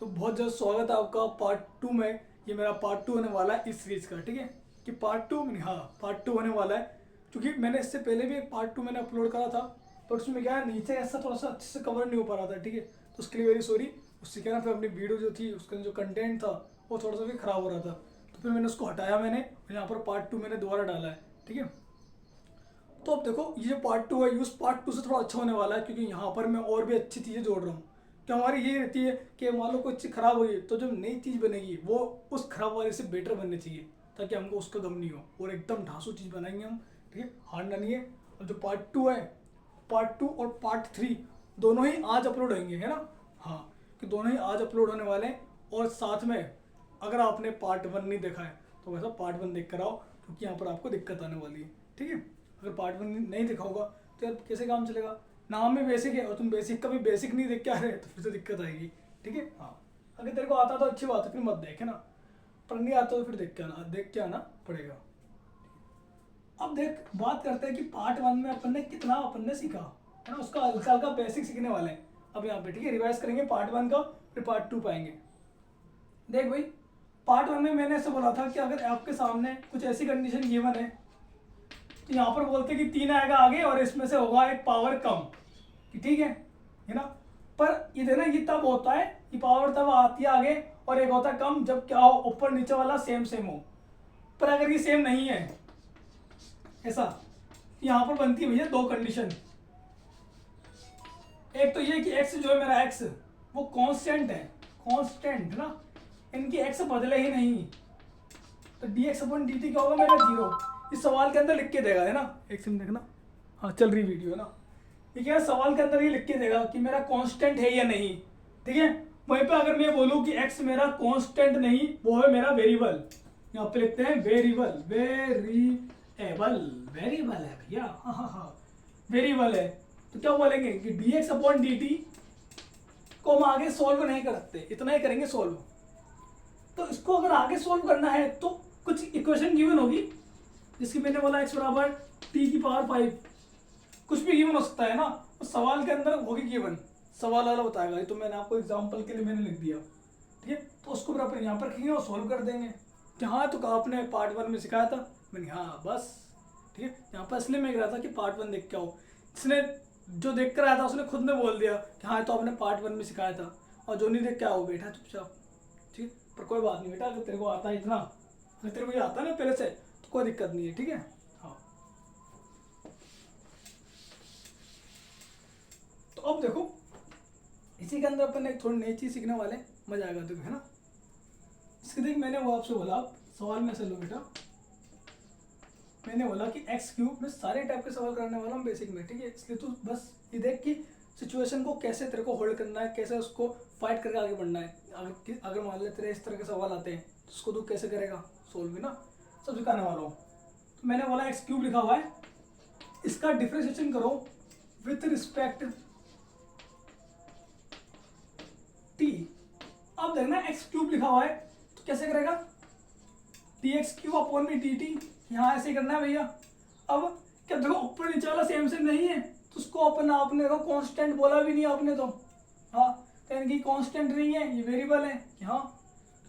तो बहुत ज़्यादा स्वागत है आपका पार्ट टू में। ये मेरा पार्ट टू होने वाला है इस सीरीज़ का, ठीक है। कि पार्ट टू नहीं, हाँ पार्ट टू होने वाला है, क्योंकि मैंने इससे पहले भी एक पार्ट टू मैंने अपलोड करा था, पर उसमें क्या है नीचे ऐसा थोड़ा सा अच्छे से कवर नहीं हो पा रहा था, ठीक है। तो उसके लिए वेरी सॉरी। उससे क्या ना फिर अपनी वीडियो जो थी उसका जो कंटेंट था वो थोड़ा सा भी ख़राब हो रहा था, तो फिर मैंने उसको हटाया मैंने, और यहाँ पर पार्ट टू मैंने दोबारा डाला है, ठीक है। तो अब देखो ये जो पार्ट टू है ये उस पार्ट टू से थोड़ा अच्छा होने वाला है, क्योंकि यहाँ पर मैं और भी अच्छी चीज़ें जोड़ रहा हूँ। कि हमारी ये रहती है कि मान लो कोई चीज़ खराब हुई तो जो नई चीज़ बनेगी वो उस खराब वाले से बेटर बननी चाहिए, ताकि हमको उसका गम नहीं हो, और एकदम ढांसू चीज़ बनाएंगे हम, ठीक है। हारना नहीं है। और जो पार्ट टू है, पार्ट टू और पार्ट थ्री दोनों ही आज अपलोड होंगे, है ना। हाँ, कि दोनों ही आज अपलोड होने वाले हैं। और साथ में अगर आपने पार्ट वन नहीं देखा है तो वैसा पार्ट वन देख कर आओ, क्योंकि यहाँ पर आपको दिक्कत आने वाली है, ठीक है। अगर पार्ट वन नहीं देखा होगा तो यार कैसे काम चलेगा। नाम में बेसिक है और तुम बेसिक का भी बेसिक नहीं देख के आ रहे तो फिर तो दिक्कत आएगी, ठीक है। हाँ, अगर तेरे को आता तो अच्छी बात है, फिर मत देखे ना, पर नहीं आता तो फिर देख के आना पड़ेगा। अब देख बात करते हैं कि पार्ट वन में अपन ने सीखा, है ना। उसका हल्का हल्का बेसिक सीखने वाले हैं अब यहाँ पे, ठीक है। रिवाइज करेंगे पार्ट वन का, फिर पार्ट टू पाएंगे। देख भाई, पार्ट वन में मैंने ऐसे बोला था कि अगर आपके सामने कुछ ऐसी कंडीशन गिवन है, तो यहाँ पर बोलते कि 3 आएगा आगे और इसमें से होगा एक पावर कम, कि ठीक है ना। पर ये देना ये तब होता है, ये पावर तब आती है आगे, और एक होता है कम जब क्या हो, ऊपर नीचे वाला सेम सेम हो। पर अगर ये सेम नहीं है ऐसा, यहाँ पर बनती है भैया दो कंडीशन। एक तो ये कि x जो है मेरा x वो कांस्टेंट है, कांस्टेंट ना, इनकी x बदले ही नहीं, तो dx अपन dt क्या होगा मेरा जीरो। इस सवाल के अंदर लिख के देगा, है ना। एक सेकंड देखना, हाँ चल रही वीडियो है ना। ये क्या है, सवाल के अंदर ये लिख के देगा कि मेरा कांस्टेंट है या नहीं, ठीक है। वहीं पे अगर मैं बोलूँ कि x मेरा कांस्टेंट नहीं, वो है मेरा वेरिएबल, यहाँ पे लिखते हैं वेरिएबल, वेरिएबल है भैया, हाँ हाँ हाँ वेरिएबल है। तो क्या बोलेंगे कि dx अपॉन dt को हम आगे सॉल्व नहीं कर सकते, इतना ही करेंगे सॉल्व। तो इसको अगर आगे सॉल्व करना है तो कुछ इक्वेशन गिवन होगी, जिसकी मैंने बोला x बराबर t की पावर 5, कुछ भी गिवन हो सकता है ना। तो सवाल के अंदर होगी गिवन, सवाल वाला बताएगा। ये तो मैंने आपको एग्जांपल के लिए मैंने लिख दिया, ठीक है। तो उसको फिर अपन यहाँ पर रखेंगे और सॉल्व कर देंगे कि हाँ तो आपने पार्ट वन में सिखाया था, मैंने हाँ बस, ठीक है। यहाँ पर इसलिए मैं कह रहा था कि पार्ट वन देख के आओ। जिसने जो देख कर आया था उसने खुद में बोल दिया कि हाँ तो आपने पार्ट वन में सिखाया था, और जो नहीं देख के आओ बैठा चुपचाप, ठीक। पर कोई बात नहीं बेटा, अगर तेरे को आता है इतना, अगर तेरे को ये आता है ना पहले से, तो कोई दिक्कत नहीं है, ठीक है। हाँ, तो अब देखो इसी के अंदर अपन एक थोड़ी नई चीज़ सीखने वाले, मजा आएगा देखो, है ना। इसके देख मैंने वो आपसे बोला, आप सवाल में से लो बेटा, मैंने बोला कि एक्स क्यूब में सारे टाइप के सवाल करने वाला हूँ बेसिक में, ठीक है। इसलिए तू बस ये देख कि सिचुएशन को कैसे तेरे को होल्ड करना है, कैसे उसको फाइट करके आगे बढ़ना है। अगर मान ले तेरे इस तरह के सवाल आते हैं तो उसको तू कैसे करेगा सोल्व, भी ना, सब सिखाने वाला हूँ। तो मैंने बोला एक्स क्यूब लिखा हुआ है, इसका डिफ्रेंशिएशन करो विथ रिस्पेक्ट टी। अब देखना एक्स क्यूब लिखा हुआ है तो कैसे करेगा, डी एक्स क्यूब अपॉन में डी टी, यहाँ ऐसे ही करना है भैया। अब क्या देखो ऊपर नीचे वाला सेम सेम नहीं है, तो उसको अपन आपने देखो कांस्टेंट बोला भी नहीं आपने तो, हाँ तो इनकी कांस्टेंट नहीं है, ये वेरिएबल है कि हाँ,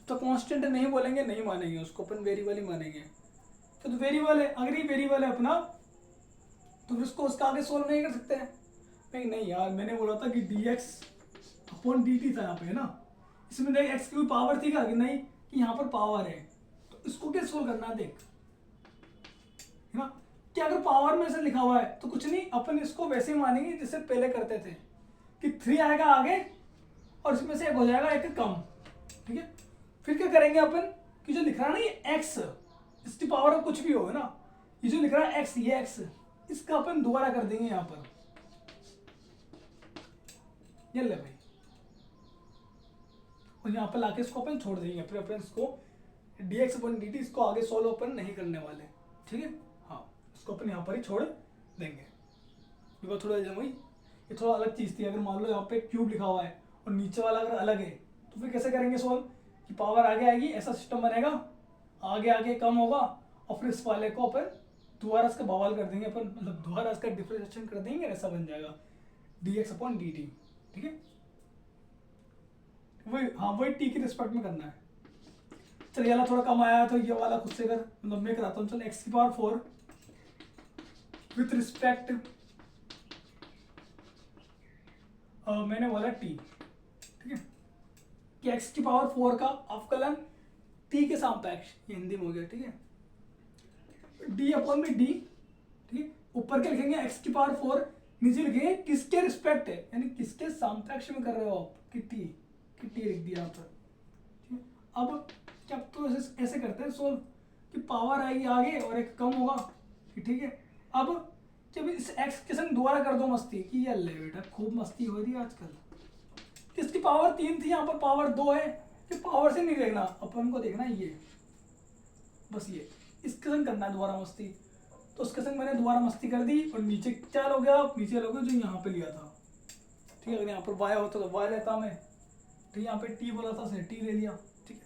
तो कांस्टेंट नहीं बोलेंगे, नहीं मानेंगे उसको, अपन वेरिएबल ही मानेंगे। तो वेरिएबल है, अगर ये वेरिएबल है अपना तो फिर उसको उसका आगे सोल्व नहीं कर सकते हैं। नहीं यार, मैंने बोला था कि D x upon D T था यहाँ पे, है ना। इसमें देख एक्स की कोई पावर थी क्या कि नहीं, कि यहाँ पर पावर है, तो इसको क्या सोल्व करना है देख, है ना। कि अगर पावर में से लिखा हुआ है तो कुछ नहीं, अपन इसको वैसे ही मानेंगे जैसे पहले करते थे, कि 3 आएगा आगे और इसमें से एक हो जाएगा एक कम, ठीक है। फिर क्या करेंगे अपन कि जो लिख रहा है ना ये एक्स, इसकी पावर में कुछ भी हो, है ना, ये जो लिख रहा है एक्स, ये एक्स, इसका अपन दोबारा कर देंगे यहाँ पर, ये ले भाई, और यहाँ पर लाके इसको अपन छोड़ देंगे। फिर अपन इसको dx अपन dt इसको आगे सॉल्व अपन नहीं करने वाले, ठीक है। हाँ, इसको अपन यहाँ पर ही छोड़ देंगे। ये बात थोड़ा जमई, ये थोड़ा अलग चीज़ थी। अगर मान लो यहाँ पे क्यूब लिखा हुआ है और नीचे वाला अगर अलग है तो फिर कैसे करेंगे सॉल्व, कि पावर आगे आएगी, ऐसा सिस्टम बनेगा, आगे आगे कम होगा, और फिर इस वाले को अपन दोबारा इसका बवाल कर देंगे अपन, मतलब दोबारा इसका डिफरेंशिएशन कर देंगे, ऐसा बन जाएगा dx अपॉन dt, ठीक है। वो वही टी की रिस्पेक्ट में करना है। चल ये वाला थोड़ा कम आया तो ये वाला खुद से कर, मतलब मैं कराता हूँ। चल एक्स की पावर 4 विथ रिस्पेक्ट मैंने बोला टी, ठीक है, कि एक्स की पावर 4 का अवकलन टी के सापेक्ष, ये हिंदी में हो गया, ठीक है, डी अपॉन में डी, ठीक है, ऊपर क्या लिखेंगे एक्स की पावर 4, नीचे लिखेंगे किसके रिस्पेक्ट है, यानी किसके सापेक्ष में कर रहे हो आप, कि टी लिख दिया यहाँ पर, ठीक है। अब क्या तो ऐसे करते हैं सोल्व कि पावर आएगी आगे और एक कम होगा, ठीक है। अब जब इस एक्स के संग दोबारा कर दो मस्ती कि ये ले बेटा खूब मस्ती हो रही है आजकल, किसकी पावर 3 थी, यहाँ पर पावर 2 है, कि पावर से नहीं देखना अपन को, देखना ये बस ये इसके संग करना है दोबारा मस्ती। तो उसके संग मैंने दोबारा मस्ती कर दी और नीचे क्या हो गया, नीचे लोगे जो यहाँ पे लिया था, ठीक है। अगर यहाँ पर वाई होता तो वाई लेता मैं, ठीक, यहाँ पे टी बोला था टी ले लिया, ठीक है।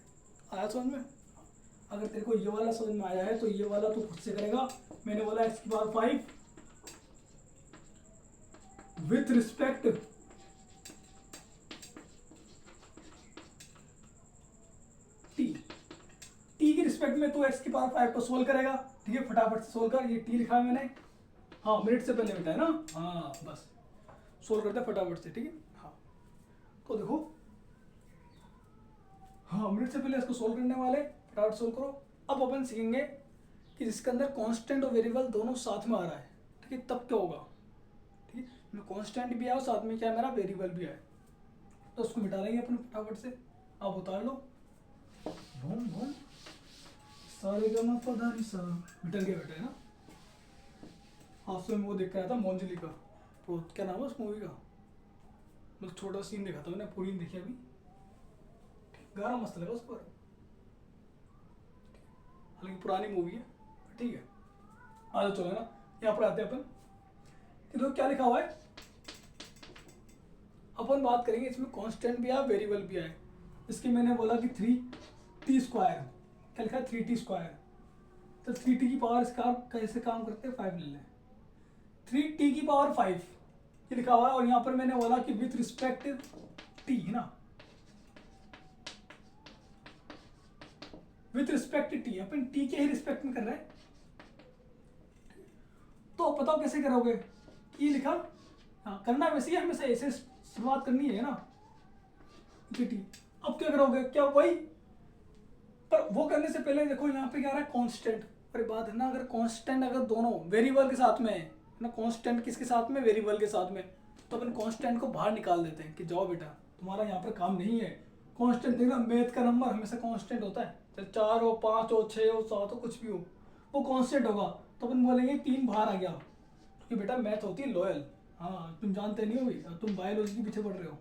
आया समझ में? अगर तेरे को ये वाला समझ में आया है तो ये वाला तू खुद से करेगा। मैंने बोला एक्स की पावर 5 विथ रिस्पेक्ट टी की रिस्पेक्ट में तू एक्स की पावर 5 को सोल्व करेगा, ठीक है। फटाफट से सोल्व कर, ये टी लिखा है मैंने, हाँ मिनट से पहले बेटा है ना, हाँ बस सोल्व करते हैं फटाफट से, ठीक है। हाँ तो देखो, हाँ मिनट से पहले इसको सोल्व करने वाले, फटाफट सोल्व करो। अब अपन सीखेंगे कि जिसके अंदर कांस्टेंट और वेरिएबल दोनों साथ में आ रहा है, ठीक है, तब क्या होगा, ठीक है। कांस्टेंट भी है और साथ में क्या है मेरा वेरिएबल भी है, तो उसको मिटा लेंगे अपन फटाफट से। अब उतार लो, बूम बूम सारे गमा पधारी सा, मिटल गया बेटा है ना। हादसे में वो देख कर आया था मोंजली का, तो क्या नाम है उस मूवी का, मतलब छोटा सीन देखा था मैंने, पूरी नहीं देखी अभी, गाना मस्त लगा उस पर, हालांकि पुरानी मूवी है, ठीक है। आ चलो ना, यहाँ पर आते हैं अपन कि देखो क्या लिखा हुआ है। अपन बात करेंगे इसमें कांस्टेंट भी है वेरिएबल भी है। इसकी मैंने बोला कि 3t², क्या लिखा है 3t², तो 3t की पावर इसका कैसे काम करते हैं 5 ले लें, 3t की पावर 5 ये लिखा हुआ है। और यहाँ पर मैंने बोला कि विथ रिस्पेक्ट t है ना, with respect T, upon T के ही रिस्पेक्ट में कर रहे हैं। तो बताओ कैसे करोगे, ये लिखा, हाँ करना वैसे ही हमेशा ऐसे शुरुआत करनी है ना, टी। अब क्या करोगे, क्या वही, पर वो करने से पहले देखो यहाँ पे क्या रहा है कांस्टेंट, पर बात है ना, अगर कांस्टेंट अगर दोनों वेरिएबल के साथ में है ना, कांस्टेंट किसके साथ में, वेरिएबल के साथ में, तो अपन कांस्टेंट को बाहर निकाल देते हैं कि जाओ बेटा तुम्हारा यहाँ पर काम नहीं है। कांस्टेंट देखना, मैथ का नंबर हमेशा कांस्टेंट होता है, चाहे 4 हो 5 हो 6 हो 7 हो कुछ भी हो, वो कांस्टेंट होगा। तो अपन बोलेंगे 3 बाहर आ गया, क्योंकि बेटा मैथ होती है लॉयल, हाँ तुम जानते नहीं हो भाई, तुम बायोलॉजी के पीछे पढ़ रहे हो,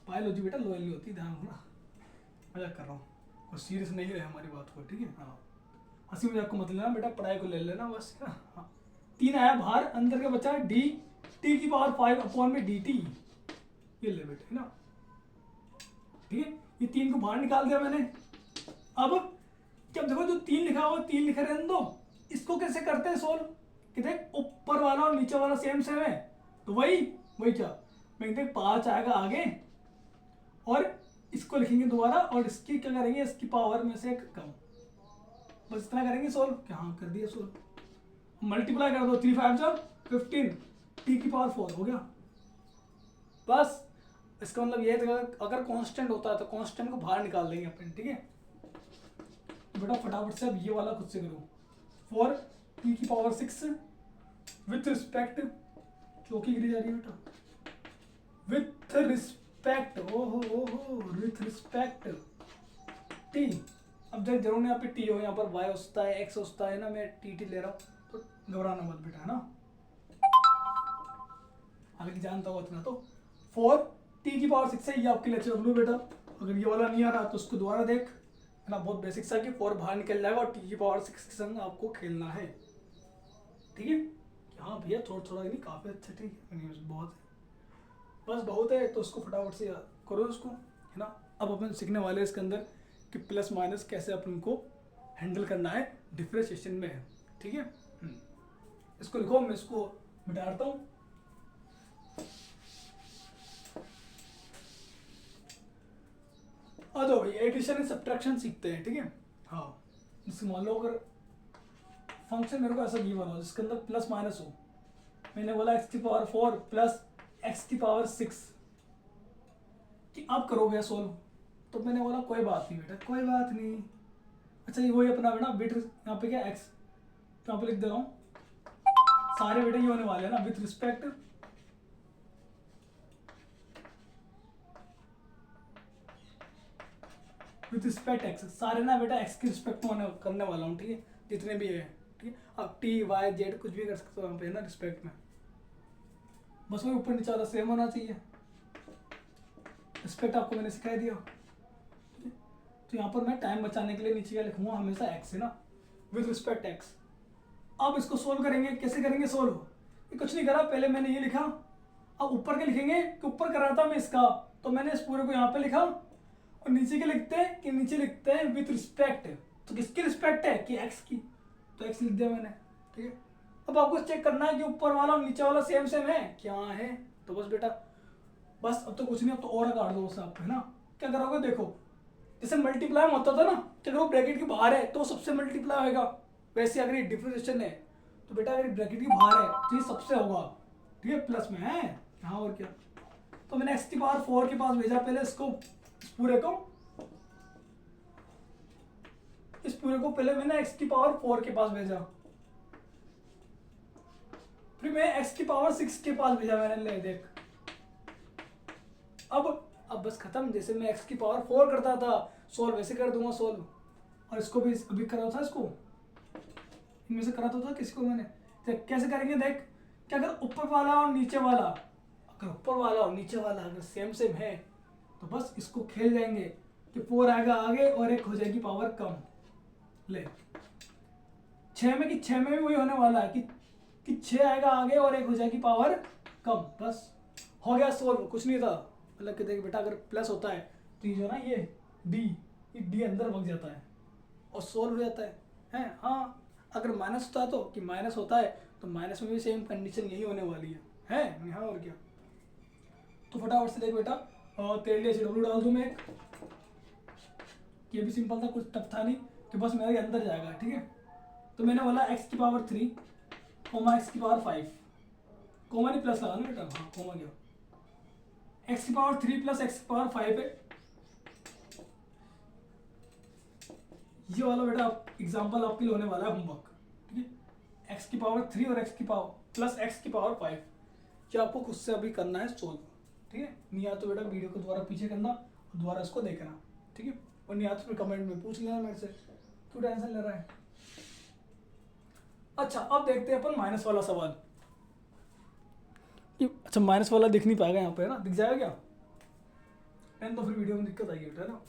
बायोलॉजी बेटा लॉयल नहीं होती, ध्यान रखना, मजाक कर रहा हूँ, और सीरियस नहीं रहे हमारी बात को, ठीक है। हाँ हंसी मजाक को मत लेना बेटा, पढ़ाई को ले लेना बस। हाँ 3 आया बाहर, अंदर का बचा डी, टी की पावर 5 अपॉन में डी टी, ये ले बेटे है ना, ठीक है। ये 3 को बाहर निकाल दिया मैंने। अब जब देखो जो 3 लिखा हुआ 3 लिखा रहने दो, इसको कैसे करते हैं सोल्व, कि देख ऊपर वाला और नीचे वाला सेम सेम है, तो वही क्या मैं देख 5 आएगा आगे, और इसको लिखेंगे दोबारा, और इसकी क्या करेंगे, इसकी पावर में से कम, बस इतना करेंगे सोल्व, क्या हाँ कर दिया सोल्व। मल्टीप्लाई कर दो, 3 5 15, टी की पावर 4 हो गया, बस। इसका मतलब ये है अगर कांस्टेंट होता है तो कांस्टेंट को बाहर निकाल देंगे अपन, ठीक है। तो बेटा फटाफट से अब ये वाला खुद से करो, 4 टी की पावर 6 विथ रिस्पेक्ट, चौकी गिरी जा रही है बेटा, विथ रिस्पेक्ट, ओहो विथ रिस्पेक्ट टी। अब जब जरूर यहाँ पे टी हो, यहाँ पर वाई होता है एक्स होता है ना, मैं टी ले रहा हूँ, तो घबराना मत बेटा है ना, हालांकि जानता होगा इतना। तो 4 टी की पावर 6 है, ये आपके लेक्चर लो बेटा। अगर ये वाला नहीं आ रहा तो उसको दोबारा देख, है ना, बहुत बेसिक सा कि 4 बाहर निकल जाएगा और टी की पावर 6 के संग आपको खेलना है, ठीक है। हाँ भैया थोड़ा थोड़ा नहीं, काफ़ी अच्छा, ठीक है, बहुत है, बस बहुत है, तो उसको फटाफट से करो उसको, है ना। अब अपन सीखने वाले हैं इसके अंदर कि प्लस माइनस कैसे अपन को हैंडल करना है डिफरेंशिएशन में, ठीक है। इसको लिखो, मैं इसको मिटाता हूँ। आ जाओ भाई, एडिशन एंड सब्ट्रैक्शन सीखते हैं, ठीक है। हाँ, जैसे मान लो अगर फंक्शन मेरे को ऐसा गिवन हो जिसके अंदर प्लस माइनस हो, मैंने बोला x⁴ प्लस x�6 कि आप करोगे सोल्व, तो मैंने बोला कोई बात नहीं बेटा, कोई बात नहीं। अच्छा ये वही अपना बेटा बिट, यहाँ पे क्या x, तो यहाँ पे लिख दे रहा हूँ सारे बेटे ये होने वाले हैं ना विथ रिस्पेक्ट x, सारे ना बेटा x की रिस्पेक्ट में करने वाला हूँ, ठीक है, जितने भी है, ठीक है। अब t y z कुछ भी कर सकते हो यहाँ पे ना रिस्पेक्ट में, बस वही ऊपर नीचे वाला सेम होना चाहिए। रिस्पेक्ट आपको मैंने सिखा दिया, ठीक है। तो यहाँ पर मैं टाइम बचाने के लिए नीचे क्या लिखूंगा, हमेशा x है ना, विथ रिस्पेक्ट x। अब इसको सोल्व करेंगे, कैसे करेंगे सोल्व, ये कुछ नहीं करा, पहले मैंने ये लिखा, अब ऊपर के लिखेंगे कि ऊपर कर रहा था मैं इसका, तो मैंने इस पूरे को यहाँ पे लिखा, और नीचे के लिखते हैं कि नीचे लिखते हैं विथ रिस्पेक्ट, तो किसकी रिस्पेक्ट है कि x की, तो x लिख दिया मैंने, ठीक है। अब आपको चेक करना है कि ऊपर वाला और नीचे वाला सेम सेम है क्या है, तो बस बेटा बस अब तो कुछ नहीं, अब तो और काट दो उस आप है ना। क्या करोगे, देखो जैसे मल्टीप्लाई होता था ना कि अगर वो ब्रैकेट के बाहर है तो सबसे मल्टीप्लाई होगा, वैसे अगर ये डिफरेंशिएशन है तो बेटा अगर ब्रैकेट के बाहर है तो ये सबसे होगा, ठीक है, प्लस में है। हाँ और क्या, तो मैंने x⁴ के पास भेजा पहले इसको, इस पूरे को पहले मैंने x⁴ के पास भेजा, फिर मैं x�6 के पास भेजा मैंने, ले देख अब बस खत्म। जैसे मैं x⁴ करता था सोल्व, वैसे कर दूंगा सोल्व, और इसको भी अभी करा था, इसको इनमें से कराता था किसको मैंने, देख कैसे करेंगे, देख कि अगर ऊपर वाला और नीचे वाला, अगर ऊपर वाला और नीचे वाला अगर सेम सेम है तो बस इसको खेल जाएंगे कि 4 आएगा आगे और 1 हो जाएगी पावर कम। ले 6 में कि 6 में भी वही होने वाला है कि 6 आएगा आगे और 1 हो जाएगी पावर कम, बस हो गया सोल्व, कुछ नहीं था। मतलब कि देख बेटा अगर प्लस होता है तो ये जो ना ये डी अंदर भग जाता है और सोल्व हो जाता है। हाँ अगर माइनस होता है तो कि माइनस होता है तो माइनस में भी सेम कंडीशन यही होने वाली है हाँ और क्या। तो फटाफट से देख बेटा, तेरे लिए डब्ल्यू डाल दूँ मैं एक, ये भी सिंपल था, कुछ टफ था नहीं कि बस मेरे अंदर जाएगा, ठीक है। तो मैंने बोला x⁴ कोमा x⁵, कोमा नहीं प्लस लगा ना बेटा, हाँ कोमा क्या, x⁵ प्लस x⁵ है। ये वाला बेटा एग्जाम्पल आपके लिए होने वाला है होमवर्क, ठीक है। x⁵ और x⁵ ये आपको खुद से अभी करना है सोल्व, ठीक है। नहीं आता तो बेटा वीडियो को दोबारा पीछे करना और दोबारा इसको देखना, ठीक है। और नहीं आता तो फिर कमेंट में पूछ लेना मेरे से, क्यों टेंशन ले रहा है। अच्छा अब देखते हैं अपन माइनस वाला सवाल। अच्छा माइनस वाला दिख नहीं पाएगा यहाँ पे ना, दिख जाएगा क्या, एंड तो फिर वीडियो में दिक्कत आएगी बेटा ना।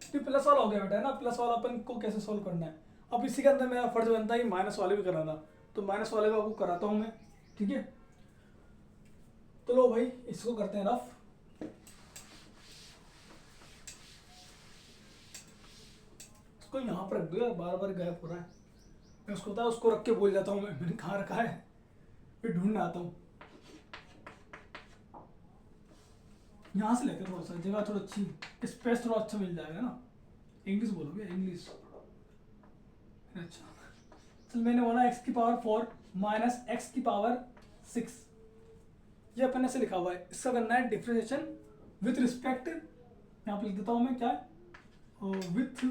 तो प्लस वाला हो गया बेटा है ना, प्लस वाला अपन को कैसे सोल्व करना है। अब इसी के अंदर मेरा फर्ज बनता है कि माइनस वाले भी कराना, तो माइनस वाले को आपको कराता हूँ मैं, ठीक है। तो लो भाई इसको करते हैं रफ। इसको यहाँ पर रख दो यार, बार बार गायब हो रहा है। मैं उसको होता है उसको रख के भूल जाता हूँ, मैंने कहाँ रखा है, फिर ढूंढने आता हूँ। यहाँ से लेकर थोड़ा सा जगह थोड़ा अच्छी, स्पेस थोड़ा अच्छा मिल जाएगा ना। इंग्लिश बोलोगे, इंग्लिश अच्छा। चल मैंने बोला x⁴ माइनस x�6, ये अपन ऐसे लिखा हुआ है, इसका करना है डिफरेंशिएशन विथ रिस्पेक्ट, यहाँ पे लिख देता हूँ मैं क्या है, विथ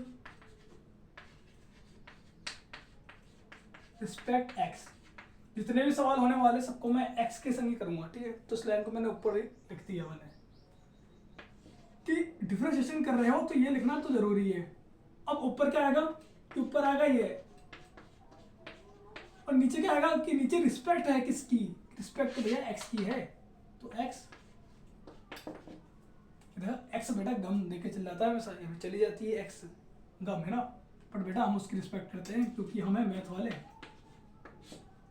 रिस्पेक्ट x। जितने भी सवाल होने वाले सबको मैं x के संग ही करूंगा, ठीक है। तो इस लाइन को मैंने ऊपर ही लिख दिया मैंने कि डिफरेंशिएशन कर रहे हो तो ये लिखना तो जरूरी है। अब ऊपर क्या आएगा कि ऊपर आएगा ये, और नीचे क्या आएगा कि नीचे रिस्पेक्ट है किसकी, रिस्पेक्ट तो भैया x की है, तो x बेटा गम देके चल जाता है, हमेशा चली जाती है x गम है ना, पर बेटा हम उसकी रिस्पेक्ट करते हैं क्योंकि हम हैं मैथ वाले,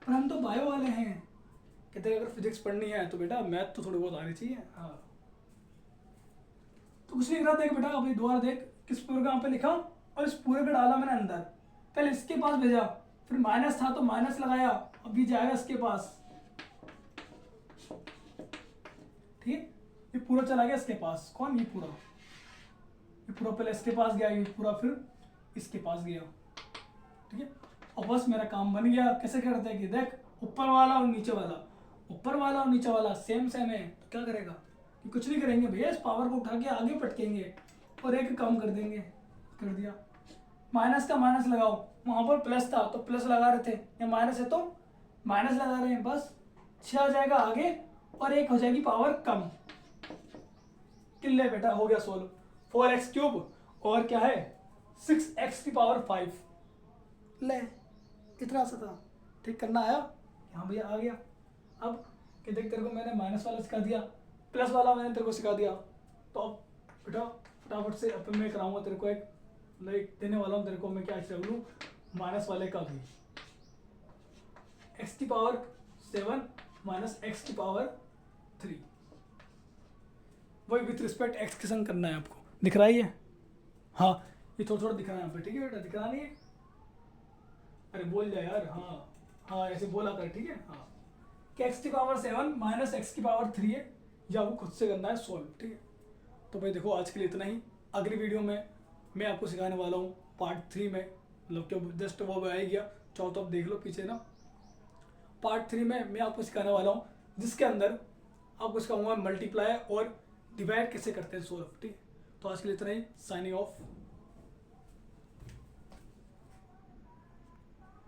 पर हम तो बायो वाले हैं। कहते हैं अगर फिजिक्स पढ़नी है तो बेटा मैथ तो थोड़ी बहुत आनी चाहिए। हाँ तो कुछ नहीं करा, देख बेटा अभी दोबारा देख, किस पूरे का यहाँ पे लिखा और इस पूरे का डाला मैंने अंदर, पहले इसके पास भेजा, फिर माइनस था तो माइनस लगाया, अभी जाएगा इसके पास, ठीक है। ये पूरा चला गया इसके पास, कौन, ये पूरा, ये पूरा पहले इसके पास गया, ये पूरा फिर इसके पास गया, ठीक है। और बस मेरा काम बन गया। कैसे करते हैं कि देख ऊपर वाला और नीचे वाला, ऊपर वाला और नीचे वाला सेम सेम है, तो क्या करेगा कि कुछ नहीं करेंगे भैया, इस पावर को उठा के आगे पटकेंगे और एक काम कर देंगे। कर दिया, माइनस का माइनस लगाओ, वहाँ पर प्लस था तो प्लस लगा रहे थे, या माइनस है तो माइनस लगा रहे हैं, बस 6 आ जाएगा आगे और एक हो जाएगी पावर कम। किल्ले बेटा हो गया सोल्व। 4x क्यूब और क्या है 6x की पावर 5। ले इतना सा था, ठीक करना आया, हाँ भैया आ गया। अब कि देख तेरे को मैंने माइनस वाला सिखा दिया, प्लस वाला मैंने तेरे को सिखा दिया, तो अब बेटा फटाफट से अब मैं कराऊंगा तेरे को एक लाइक देने वाला हूँ तेरे को मैं, क्या चल लूँ माइनस वाले का भी, x की पावर 7 माइनस x की पावर 3, वही विथ रिस्पेक्ट x के संग करना है आपको। दिख रहा है ये? हाँ ये थोड़ा थोड़ा दिख रहा है यहाँ पे, ठीक है बेटा, दिख रहा नहीं है? अरे बोल जा यार, हाँ हाँ ऐसे बोला कर, ठीक है। हाँ कि x की पावर 7 माइनस x की पावर 3 है, या वो खुद से करना है सॉल्व, ठीक है। तो भाई देखो आज के लिए इतना ही। अगली वीडियो में मैं आपको सिखाने वाला हूँ पार्ट 3 में, मतलब क्या जस्ट वो आ ही गया, चाहो तो आप देख लो पीछे ना। पार्ट 3 में मैं आपको सिखाने वाला हूँ जिसके अंदर आपको सिखाऊंगा मल्टीप्लाई और डिवाइड कैसे करते हैं सॉल्व, ठीक है। तो आज के लिए इतना ही, साइनिंग ऑफ।